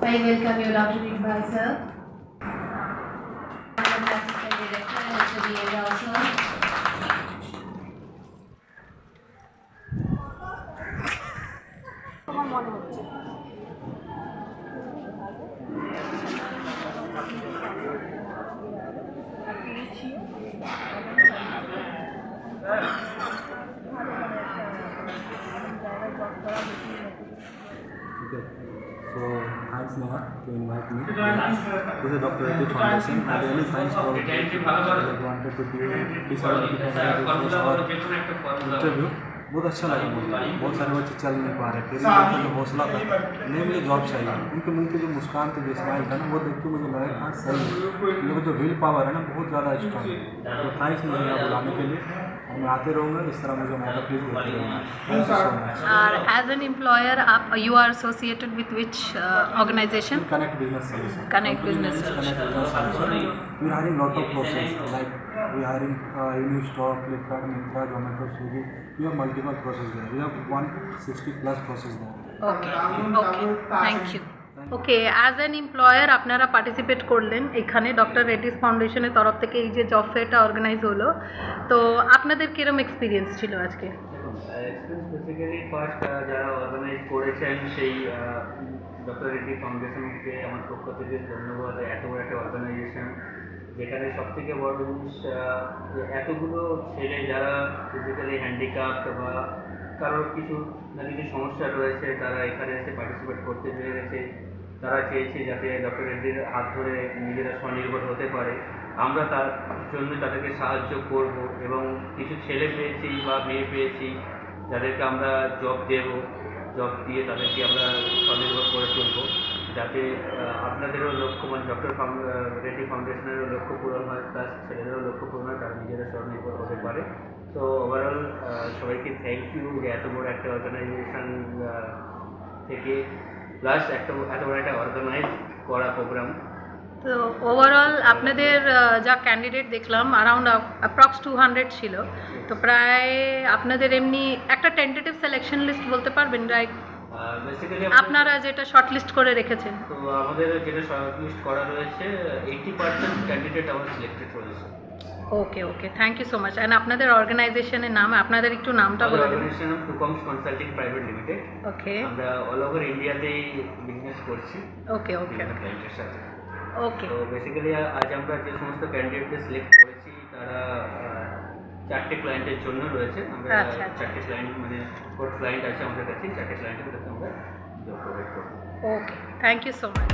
I welcome you, Dr. Iqbal sir. Assistant Director and HOD also. Okay, so thanks Neha to invite me. This is Dr. Reddy Foundation. I really thanks for wanted to do this interview. बहुत अच्छा लगा मुझे। बहुत सारे बच्चे चल नहीं पा रहे थे, उनका जो हौसला था, नहीं मुझे जॉब चाहिए, उनके मुंह पे जो मुस्कान थी, जो स्माइल था ना, वो देख के मुझे लगा हाँ सही है, लोगों जो विल पावर है ना बहुत ज़्यादा स्ट्रॉन्ग है। तो थैंक्स मुझे यहाँ बुलाने के लिए, मैं आते रहूँगा, इस तरह मुझे मौका प्लीज़ देते रहूँगा। Thank you so much. और एज एन एम्प्लॉयर आप you are associated with which organization? Connect Business Solutions. Connect Business Solutions. We are having lot of processes like we are in Unistore, Flipkart, Myntra, Zomato, Swiggy. We have multiple processes there. We have 160 plus processes there. Okay, thank you. Okay, as an employer আপনারা participate করলেন এখানে doctor Reddy's ফাউন্ডেশনের তরফ থেকে এই যে job ফেয়ারটা organise হলো, তো আপনাদের কীরকম এক্সপিরিয়েন্স ছিল আজকে? এক্সপিরিয়েন্স বেসিক্যালি ফার্স্ট যারা অর্গানাইজ করেছেন সেই ডক্টর রেড্ডি ফাউন্ডেশনকে আমার পক্ষ থেকে ধন্যবাদ। এত বড় একটা অর্গানাইজেশন যেখানে সবথেকে বড় জিনিস এতগুলো ছেলে যারা ফিজিক্যালি হ্যান্ডিক্যাপ্ট বা কারোর কিছু না কিছু সমস্যা রয়েছে, তারা এখানে এসে পার্টিসিপেট করতে পেরেছে। তারা চেয়েছে যাতে ডক্টর রেড্ডির হাত ধরে নিজেরা স্বনির্ভর হতে পারে, আমরা তার জন্য তাদেরকে সাহায্য করব এবং কিছু ছেলে পেয়েছি বা মেয়ে পেয়েছি যাদেরকে আমরা জব দেব, জব দিয়ে তাদেরকে আমরা স্বনির্ভর করে তুলব, যাতে আপনাদেরও লক্ষ্য মানে ডক্টর রেড্ডি ফাউন্ডেশনেরও লক্ষ্য পূরণ হয়, প্লাস ছেলেদেরও লক্ষ্য পূরণ হয়, তারা নিজেরা স্বনির্ভর হতে পারে। তো ওভারঅল সবাইকে থ্যাংক ইউ যে এত বড় একটা অর্গানাইজেশন থেকে প্লাস এত বড় একটা অর্গানাইজ করা প্রোগ্রাম। তো ওভারঅল আপনাদের যা ক্যান্ডিডেট দেখলাম অ্যারাউন্ড অ্যাপ্রক্স 200 ছিল, তো প্রায় আপনাদের এমনি একটা টেন্টেটিভ সিলেকশন লিস্ট বলতে পারবেন রাইট? বেসিক্যালি আপনারা যেটা শর্ট লিস্ট করে রেখেছেন, তো আমাদের যেটা শর্ট লিস্ট করা রয়েছে 80% ক্যান্ডিডেট আমার সিলেক্টেড হয়েছে। Okay okay, thank you so much. And আপনাদের অর্গানাইজেশনের নাম, আপনাদের একটু নামটা বলে দিন। অর্গানাইজেশন নাম টুকমস কনসাল্টিং প্রাইভেট লিমিটেড। ওকে, আমরা অল ওভার ইন্ডিয়াতেই বিজনেস করছি। ওকে ওকে ক্লায়েন্টের সাথে। ওকে, তো বেসিক্যালি আজ আমরা যে সমস্ত ক্যান্ডিডেটদের সিলেক্ট করেছি তারা 4টে ক্লায়েন্টের জন্য রয়েছে। আমরা 4টে ক্লায়েন্ট মানে 4 ক্লায়েন্ট আছে আমাদের কাছে, 4টে ক্লায়েন্টের কাছে আমরা জব প্রোভাইড করব। ওকে, থ্যাংক ইউ সো মাচ।